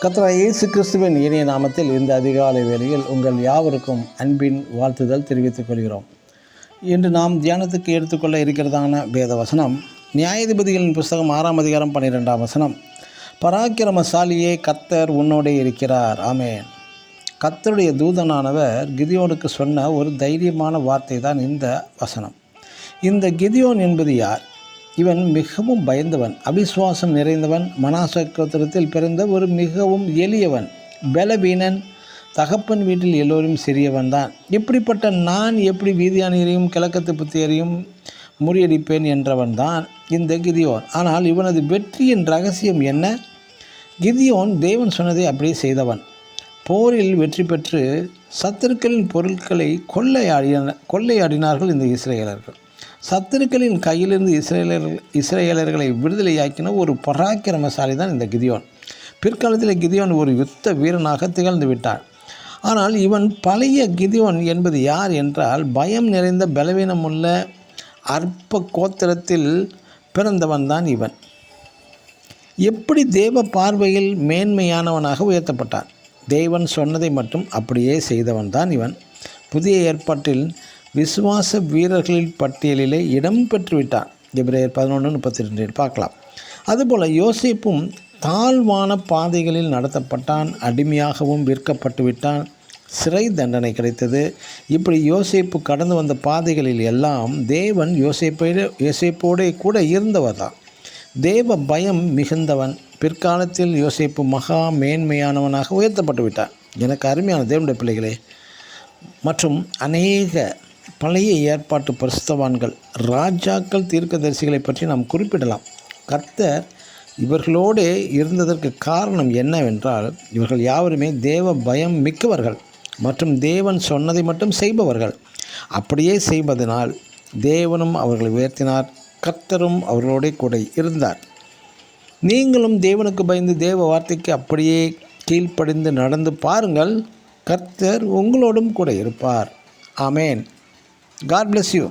கர்த்தராகிய இயேசு கிறிஸ்துவின் இனிய நாமத்தில் இந்த அதிகாலை வேளையில் உங்கள் யாவருக்கும் அன்பின் வாழ்த்துதல் தெரிவித்துக் கொள்கிறோம். இன்று நாம் தியானத்துக்கு எடுத்துக்கொள்ள இருக்கிறதான வேத வசனம் நியாயாதிபதிகளின் புஸ்தகம் 6ஆம் அதிகாரம் 12ஆம் வசனம். பராக்கிரமசாலியே, கர்த்தர் உன்னோடே இருக்கிறார். ஆமென். கர்த்தருடைய தூதனானவர் கிதியோனுக்கு சொன்ன ஒரு தைரியமான வார்த்தை தான் இந்த வசனம். இந்த கிதியோன் என்பது யார்? இவன் மிகவும் பயந்தவன், அவிசுவாசம் நிறைந்தவன், மனாசே கோத்திரத்தில் பிறந்த ஒரு மிகவும் எளியவன், பலவீனன், தகப்பன் வீட்டில் எல்லோரும் சிறியவன் தான். இப்படிப்பட்ட நான் எப்படி வீதியானியரையும் கிழக்கத்து புத்தியரையும் முறியடிப்பேன் என்றவன் தான் இந்த கிதியோன். ஆனால் இவனது வெற்றியின் ரகசியம் என்ன? கிதியோன் தேவன் சொன்னதை அப்படியே செய்தவன். போரில் வெற்றி பெற்று சத்துருக்களின் பொருட்களை கொள்ளையாடினார்கள் இந்த இஸ்ரேலர்கள். சத்துருக்களின் கையிலிருந்து இஸ்ரேலர்களை விடுதலையாக்கின ஒரு பராக்கிரமசாலி தான் இந்த கிதியோன். பிற்காலத்தில் கிதியோன் ஒரு யுத்த வீரனாக திகழ்ந்து விட்டான். ஆனால் இவன் பழைய கிதியோன் என்பது யார் என்றால், பயம் நிறைந்த பலவீனமுள்ள அற்ப கோத்திரத்தில் பிறந்தவன் தான் இவன். எப்படி தேவ பார்வையில் மேன்மையானவனாக உயர்த்தப்பட்டான்? தேவன் சொன்னதை மட்டும் அப்படியே செய்தவன் தான் இவன். புதிய ஏற்பாட்டில் விசுவாச வீரர்களின் பட்டியலிலே இடம் பெற்றுவிட்டான். எபிரேயர் 11:32 பார்க்கலாம். அதுபோல் யோசேப்பும் தாழ்வான பாதைகளில் நடத்தப்பட்டான், அடிமையாகவும் விற்கப்பட்டு விட்டான், சிறை தண்டனை கிடைத்தது. இப்படி யோசேப்பு கடந்து வந்த பாதைகளில் எல்லாம் தேவன் யோசேப்போடு கூட இருந்தவர் தான். தேவ பயம் மிகுந்தவன். பிற்காலத்தில் யோசேப்பு மகா மேன்மையானவனாக உயர்த்தப்பட்டு விட்டான். எனக்கு அருமையான தேவனுடைய பிள்ளைகளே, மற்றும் அநேக பழைய ஏற்பாட்டு பரிசுத்தவான்கள், ராஜாக்கள், தீர்க்கதரிசிகளை பற்றி நாம் குறிப்பிடலாம். கர்த்தர் இவர்களோடு இருந்ததற்கு காரணம் என்னவென்றால், இவர்கள் யாவருமே தேவ பயம் மிக்கவர்கள் மற்றும் தேவன் சொன்னதை மட்டும் செய்பவர்கள். அப்படியே செய்வதனால் தேவனும் அவர்களை உயர்த்தினார், கர்த்தரும் அவர்களோட கூட இருந்தார். நீங்களும் தேவனுக்கு பயந்து தேவ வார்த்தைக்கு அப்படியே கீழ்ப்படிந்து நடந்து பாருங்கள். கர்த்தர் உங்களோடும் கூட இருப்பார். ஆமேன். God bless you.